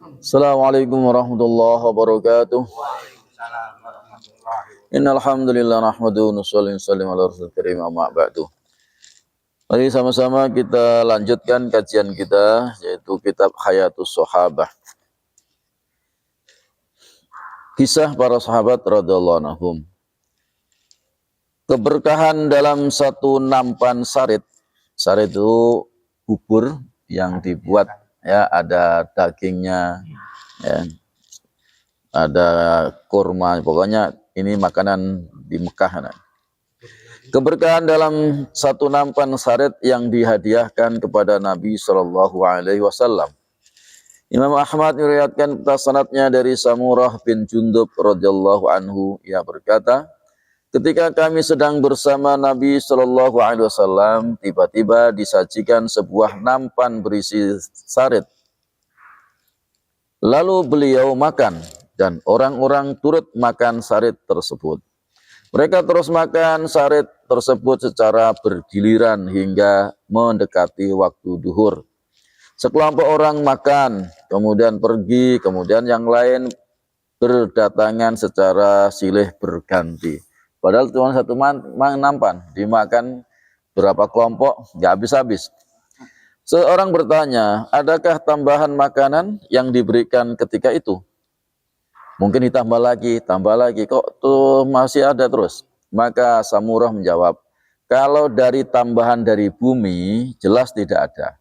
Assalamualaikum warahmatullahi wabarakatuh. Waalaikumsalam warahmatullahi wabarakatuh. Innal hamdalillah nahmaduhu wa nusalli ala rasulil karim amma ba'du. Mari sama-sama kita lanjutkan kajian kita yaitu kitab Hayatus Sahabah. Kisah para sahabat radhiyallahu anhum. Keberkahan dalam satu nampan sarit. Sarit itu bubur yang dibuat ya, ada dagingnya ya, ada kurma, pokoknya ini makanan di Mekah. Keberkahan dalam satu nampan sarit yang dihadiahkan kepada Nabi Shallallahu Alaihi Wasallam. Imam Ahmad meriwayatkan sanadnya dari Samurah bin Jundub radhiyallahu anhu, ia berkata, ketika kami sedang bersama Nabi Shallallahu Alaihi Wasallam, tiba-tiba disajikan sebuah nampan berisi sarit. Lalu beliau makan dan orang-orang turut makan sarit tersebut. Mereka terus makan sarit tersebut secara bergiliran hingga mendekati waktu duhur. Sekelompok orang makan, kemudian pergi, kemudian yang lain berdatangan secara silih berganti. Padahal cuma satu nampan, dimakan berapa kelompok, nggak habis-habis. Seorang bertanya, adakah tambahan makanan yang diberikan ketika itu? Mungkin ditambah lagi, kok tuh masih ada terus? Maka Samurah menjawab, kalau dari tambahan dari bumi, jelas tidak ada.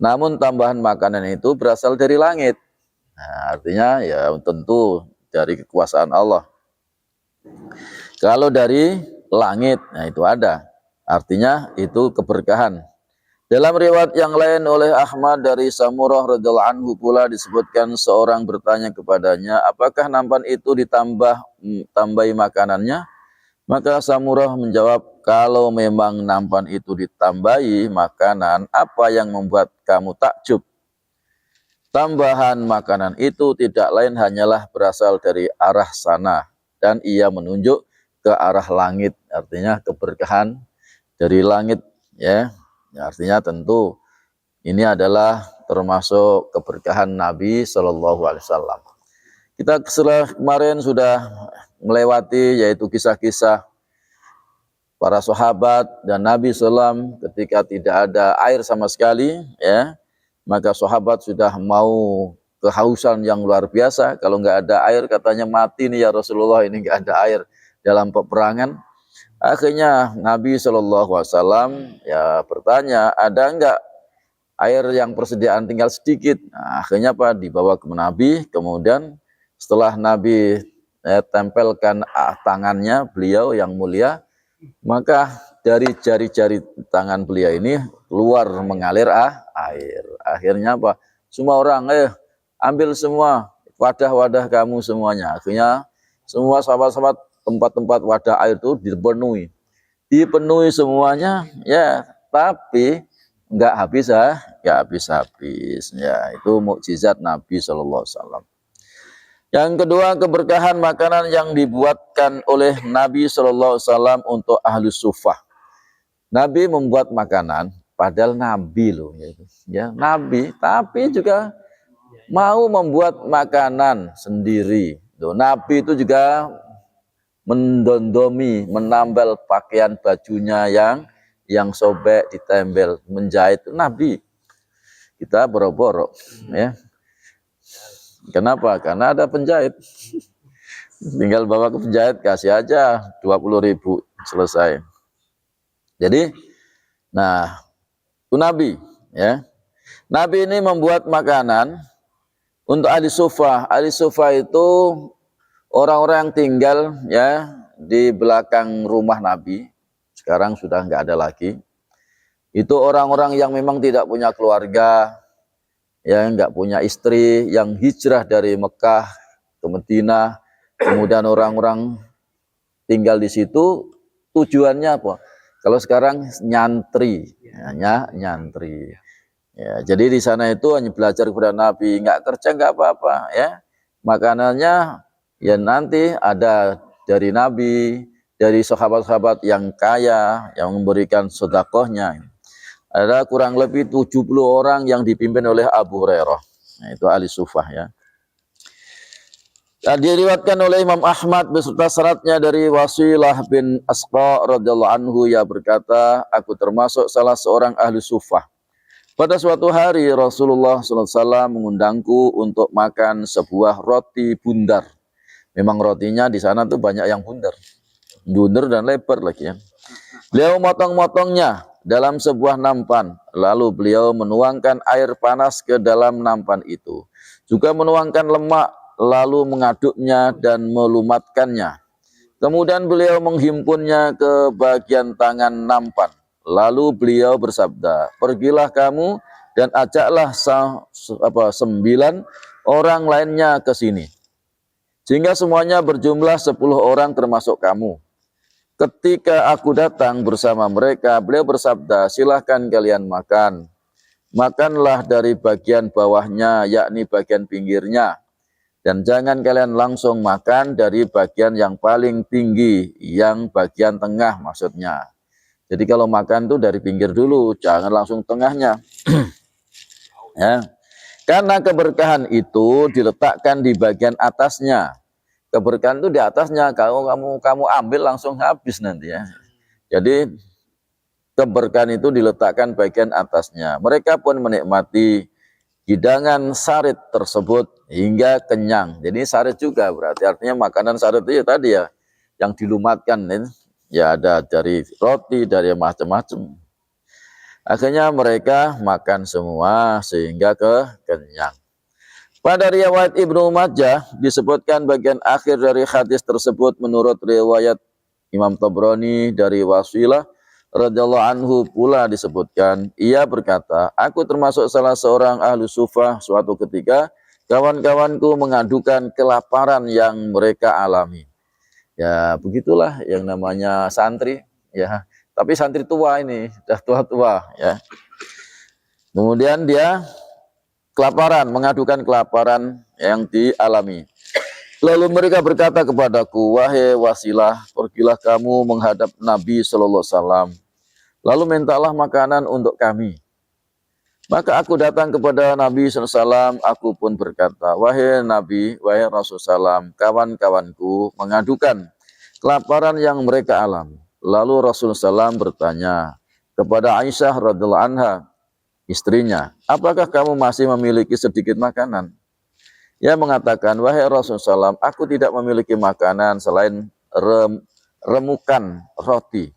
Namun tambahan makanan itu berasal dari langit. Nah, artinya ya tentu dari kekuasaan Allah. Kalau dari langit, nah itu ada. Artinya itu keberkahan. Dalam riwayat yang lain oleh Ahmad dari Samurah radhiyallahu anhu pula disebutkan seorang bertanya kepadanya, apakah nampan itu ditambahi makanannya? Maka Samurah menjawab, kalau memang nampan itu ditambahi makanan, apa yang membuat kamu takjub? Tambahan makanan itu tidak lain hanyalah berasal dari arah sana, dan ia menunjuk ke arah langit, artinya keberkahan dari langit ya. Ya, artinya tentu ini adalah termasuk keberkahan Nabi Shallallahu Alaihi Wasallam. Kita kemarin sudah melewati yaitu kisah-kisah para sahabat dan Nabi SAW ketika tidak ada air sama sekali, ya maka sahabat sudah mau kehausan yang luar biasa. Kalau nggak ada air katanya mati nih ya Rasulullah, ini nggak ada air dalam peperangan. Akhirnya Nabi SAW ya bertanya, ada enggak air yang persediaan tinggal sedikit? Nah, akhirnya apa? Dibawa ke Nabi, kemudian setelah Nabi tempelkan tangannya beliau yang mulia, maka dari jari-jari tangan beliau ini keluar mengalir air. Akhirnya apa? Semua orang ambil semua wadah-wadah kamu semuanya. Akhirnya semua sahabat-sahabat tempat-tempat wadah air itu dipenuhi semuanya ya, tapi nggak habis ya. Itu mukjizat Nabi Shallallahu Alaihi Wasallam. Yang kedua, keberkahan makanan yang dibuatkan oleh Nabi Shallallahu Alaihi Wasallam untuk ahli sufah. Nabi membuat makanan, padahal Nabi loh ya, Nabi, tapi juga mau membuat makanan sendiri. Loh, Nabi itu juga mendondomi, menambal pakaian bajunya yang sobek, ditembel, menjahit. Nabi, kita boro-boro ya. Kenapa? Karena ada penjahit. Tinggal bawa ke penjahit, kasih aja 20.000, selesai. Jadi, nah itu Nabi ya. Nabi ini membuat makanan untuk ahli sufah. Ahli sufah itu orang-orang yang tinggal ya di belakang rumah Nabi, sekarang sudah nggak ada lagi. Itu orang-orang yang memang tidak punya keluarga, yang nggak punya istri, yang hijrah dari Mekah ke Madinah, kemudian orang-orang tinggal di situ. Tujuannya apa? Kalau sekarang nyantri, nyantri. Ya, jadi di sana itu hanya belajar kepada Nabi, nggak kerja nggak apa-apa ya. Makanannya ya nanti ada dari Nabi, dari sahabat-sahabat yang kaya, yang memberikan sedekahnya. Ada kurang lebih 70 orang yang dipimpin oleh Abu Hurairah. Nah, itu ahli sufah ya. Dan diriwayatkan oleh Imam Ahmad beserta syaratnya dari Wasilah bin Asqa radhiyallahu anhu, ia berkata, aku termasuk salah seorang ahli sufah. Pada suatu hari Rasulullah SAW mengundangku untuk makan sebuah roti bundar. Memang rotinya di sana tuh banyak yang bundar dan lebar lagi ya. Beliau motong-motongnya dalam sebuah nampan. Lalu beliau menuangkan air panas ke dalam nampan itu. Juga menuangkan lemak, lalu mengaduknya dan melumatkannya. Kemudian beliau menghimpunnya ke bagian tangan nampan. Lalu beliau bersabda, pergilah kamu dan ajaklah 9 orang lainnya ke sini. Sehingga semuanya berjumlah 10 orang termasuk kamu. Ketika aku datang bersama mereka, beliau bersabda, silahkan kalian makan. Makanlah dari bagian bawahnya, yakni bagian pinggirnya. Dan jangan kalian langsung makan dari bagian yang paling tinggi, yang bagian tengah maksudnya. Jadi kalau makan tuh dari pinggir dulu, jangan langsung tengahnya. Ya. Karena keberkahan itu diletakkan di bagian atasnya. Keberkahan itu di atasnya, kamu ambil langsung habis nanti ya. Jadi keberkahan itu diletakkan bagian atasnya. Mereka pun menikmati hidangan sarit tersebut hingga kenyang. Jadi sarit juga berarti artinya makanan sarit itu ya tadi ya, yang dilumatkan ya, ada dari roti, dari macam-macam. Akhirnya mereka makan semua sehingga kenyang. Pada riwayat Ibnu Majah disebutkan bagian akhir dari hadis tersebut menurut riwayat Imam Tabrani dari Wasilah radhiyallahu anhu pula disebutkan, ia berkata, aku termasuk salah seorang ahlu sufah suatu ketika kawan-kawanku mengadukan kelaparan yang mereka alami. Ya begitulah yang namanya santri ya, tapi santri tua ini, sudah tua-tua ya. Kemudian dia kelaparan, mengadukan kelaparan yang dialami. Lalu mereka berkata kepadaku, wahai Wasilah, pergilah kamu menghadap Nabi sallallahu alaihi wasallam. Lalu mintalah makanan untuk kami. Maka aku datang kepada Nabi sallallahu alaihi wasallam, aku pun berkata, wahai Nabi, wahai Rasulullah SAW, kawan-kawanku mengadukan kelaparan yang mereka alami. Lalu Rasulullah SAW bertanya kepada Aisyah radhiyallahu anha, istrinya, apakah kamu masih memiliki sedikit makanan? Ia mengatakan, wahai Rasulullah SAW, aku tidak memiliki makanan selain remukan roti.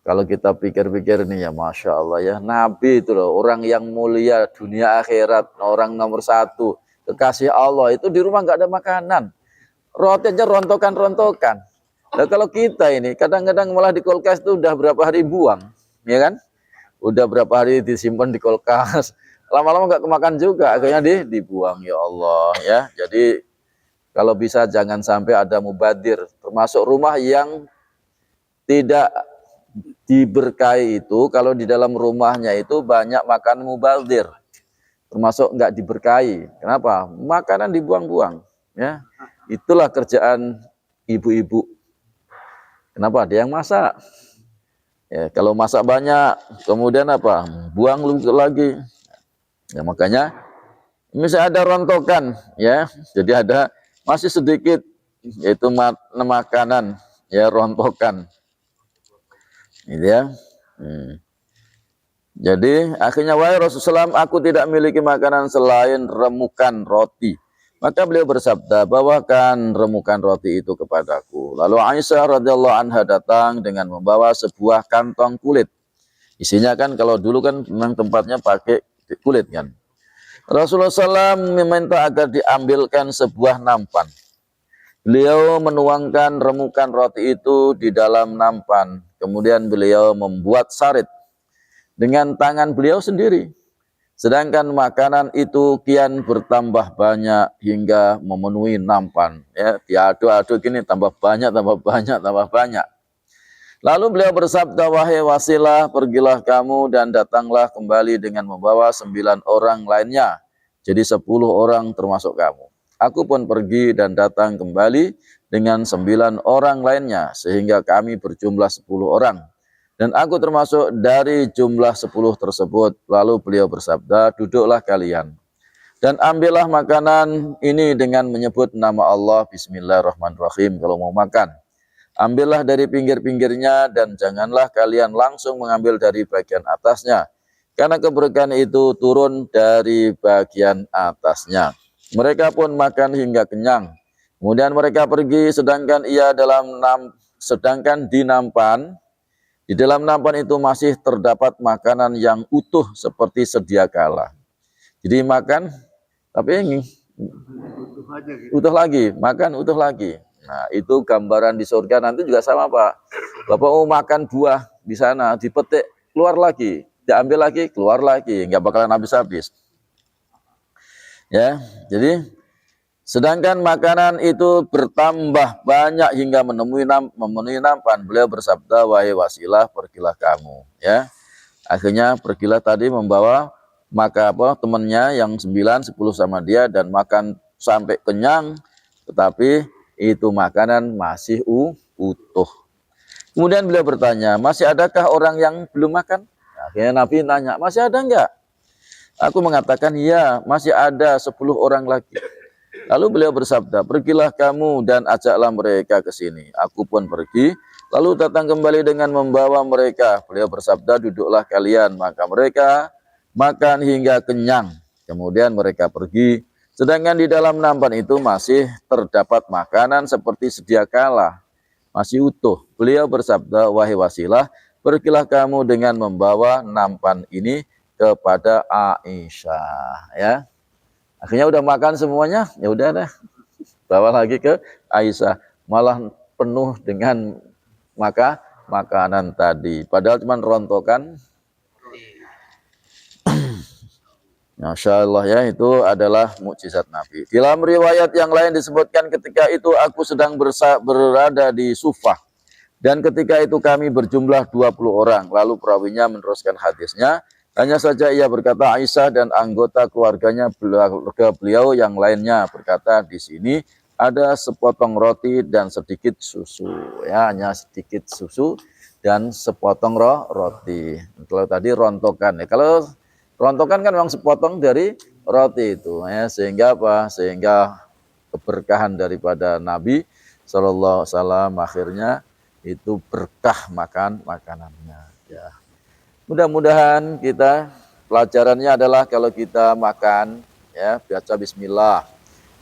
Kalau kita pikir-pikir nih ya, Masya Allah ya, Nabi itu loh, orang yang mulia dunia akhirat, orang nomor 1, kekasih Allah, itu di rumah nggak ada makanan. Roti aja rontokan-rontokan. Nah, kalau kita ini, kadang-kadang malah di kulkas itu udah berapa hari buang, ya kan? Udah berapa hari disimpan di kulkas, lama-lama nggak kemakan juga, akhirnya dibuang, ya Allah ya. Jadi kalau bisa jangan sampai ada mubadir, termasuk rumah yang tidak diberkahi itu, kalau di dalam rumahnya itu banyak makan mubadir, termasuk nggak diberkahi. Kenapa? Makanan dibuang-buang ya. Itulah kerjaan ibu-ibu. Kenapa? Dia yang masak. Ya, kalau masak banyak, kemudian apa? Buang lagi. Ya, makanya misalnya ada rontokan, ya, jadi ada masih sedikit, yaitu makanan, ya, rontokan, gitu ya. Jadi akhirnya wahai Rasulullah SAW, aku tidak memiliki makanan selain remukan roti. Maka beliau bersabda, bawakan remukan roti itu kepadaku. Lalu Aisyah radhiyallahu anha datang dengan membawa sebuah kantong kulit. Isinya kan kalau dulu kan memang tempatnya pakai kulit kan. Rasulullah SAW meminta agar diambilkan sebuah nampan. Beliau menuangkan remukan roti itu di dalam nampan. Kemudian beliau membuat sarit dengan tangan beliau sendiri. Sedangkan makanan itu kian bertambah banyak hingga memenuhi nampan. Ya, diaduk-aduk gini, tambah banyak, tambah banyak, tambah banyak. Lalu beliau bersabda, wahai Wasilah, pergilah kamu dan datanglah kembali dengan membawa 9 orang lainnya. Jadi 10 orang termasuk kamu. Aku pun pergi dan datang kembali dengan 9 orang lainnya, sehingga kami berjumlah 10 orang. Dan aku termasuk dari jumlah 10 tersebut. Lalu beliau bersabda, duduklah kalian. Dan ambillah makanan ini dengan menyebut nama Allah, Bismillahirrahmanirrahim kalau mau makan. Ambillah dari pinggir-pinggirnya dan janganlah kalian langsung mengambil dari bagian atasnya. Karena keberkahan itu turun dari bagian atasnya. Mereka pun makan hingga kenyang. Kemudian mereka pergi sedangkan di dalam nampan itu masih terdapat makanan yang utuh seperti sedia kala. Jadi makan, tapi ini utuh lagi, makan utuh lagi. Nah, itu gambaran di surga nanti juga sama, Pak. Bapak mau makan buah di sana, dipetik, keluar lagi, diambil lagi, keluar lagi, nggak bakalan habis-habis. Ya, jadi sedangkan makanan itu bertambah banyak hingga memenuhi nampan. Beliau bersabda, wahai wasilah, pergilah kamu. Ya, akhirnya pergilah tadi membawa maka temannya yang 9, 10 sama dia dan makan sampai kenyang, tetapi itu makanan masih utuh. Kemudian beliau bertanya, masih adakah orang yang belum makan? Akhirnya Nabi nanya, masih ada enggak? Aku mengatakan, ya, masih ada 10 orang lagi. Lalu beliau bersabda, pergilah kamu dan ajaklah mereka ke sini. Aku pun pergi, lalu datang kembali dengan membawa mereka. Beliau bersabda, duduklah kalian. Maka mereka makan hingga kenyang. Kemudian mereka pergi. Sedangkan di dalam nampan itu masih terdapat makanan seperti sedia kala. Masih utuh. Beliau bersabda, wahai wasilah, pergilah kamu dengan membawa nampan ini kepada Aisyah. Ya. Akhirnya udah makan semuanya, ya udah deh. Bawa lagi ke Aisyah. Malah penuh dengan makanan tadi. Padahal cuma rontokan. Masya Allah ya, itu adalah mukjizat Nabi. Di dalam riwayat yang lain disebutkan ketika itu aku sedang berada di Sufah. Dan ketika itu kami berjumlah 20 orang. Lalu perawinya meneruskan hadisnya. Hanya saja ia berkata Aisyah dan anggota keluarga beliau yang lainnya berkata di sini ada sepotong roti dan sedikit susu. Ya, hanya sedikit susu dan sepotong roti. Kalau tadi rontokan ya. Kalau rontokan kan memang sepotong dari roti itu, ya, sehingga apa? Sehingga keberkahan daripada Nabi Shallallahu Alaihi Wasallam akhirnya itu berkah makanannya. Ya, mudah-mudahan kita pelajarannya adalah kalau kita makan, ya, baca Bismillah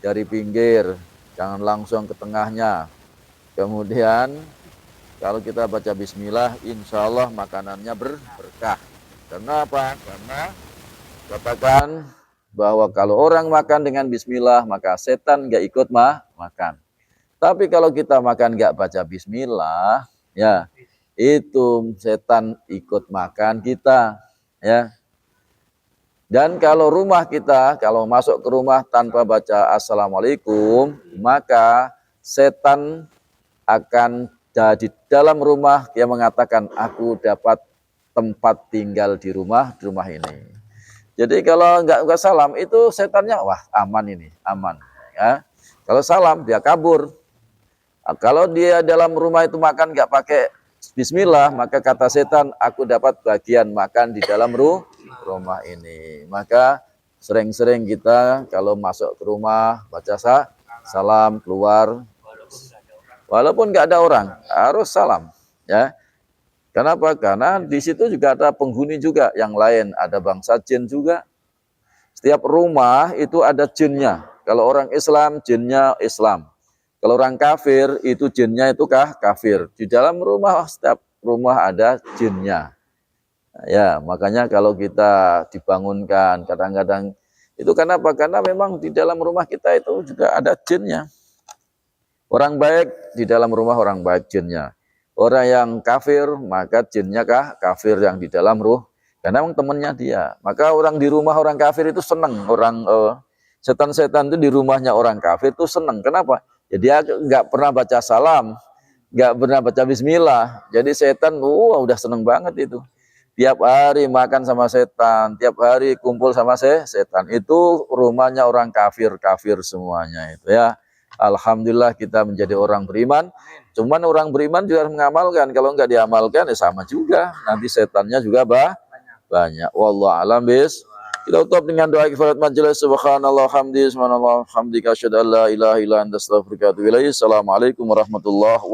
dari pinggir, jangan langsung ke tengahnya. Kemudian kalau kita baca Bismillah, insya Allah makanannya berkah. Karena apa? Karena katakan bahwa kalau orang makan dengan Bismillah, maka setan nggak ikut makan. Tapi kalau kita makan nggak baca Bismillah, ya itu setan ikut makan kita, ya. Dan kalau rumah kita, kalau masuk ke rumah tanpa baca Assalamualaikum, maka setan akan di dalam rumah dia mengatakan, aku dapat tempat tinggal di rumah ini. Jadi kalau nggak salam itu setannya wah aman ini, aman. Ya. Kalau salam dia kabur. Nah, kalau dia dalam rumah itu makan nggak pakai Bismillah, maka kata setan aku dapat bagian makan di dalam rumah ini. Maka sering-sering kita kalau masuk ke rumah baca salam keluar, walaupun nggak ada orang harus salam. Ya. Kenapa? Karena di situ juga ada penghuni juga yang lain, ada bangsa jin juga. Setiap rumah itu ada jinnya. Kalau orang Islam, jinnya Islam. Kalau orang kafir, itu jinnya itu kafir. Di dalam rumah, setiap rumah ada jinnya. Ya, makanya kalau kita dibangunkan, kadang-kadang itu kenapa? Karena memang di dalam rumah kita itu juga ada jinnya. Orang baik, di dalam rumah orang baik jinnya. Orang yang kafir, maka jinnya kafir yang di dalam ruh. Karena memang temannya dia. Maka orang di rumah orang kafir itu senang. Orang setan-setan itu di rumahnya orang kafir itu senang. Kenapa? Ya dia nggak pernah baca salam, nggak pernah baca Bismillah. Jadi setan, udah senang banget itu. Tiap hari makan sama setan, tiap hari kumpul sama setan. Itu rumahnya orang kafir semuanya itu ya. Alhamdulillah kita menjadi orang beriman. Cuman orang beriman juga harus mengamalkan. Kalau nggak diamalkan ya sama juga. Nanti setannya juga banyak. Wallahu a'lam Kita tutup dengan doa kifarat majelis. Subhanallah hamdi, subhanallah hamdika, asyhadu an la ilaha illa anta astaghfiruka wa atubu ilaik. Assalamualaikum warahmatullahi wabarakatuh.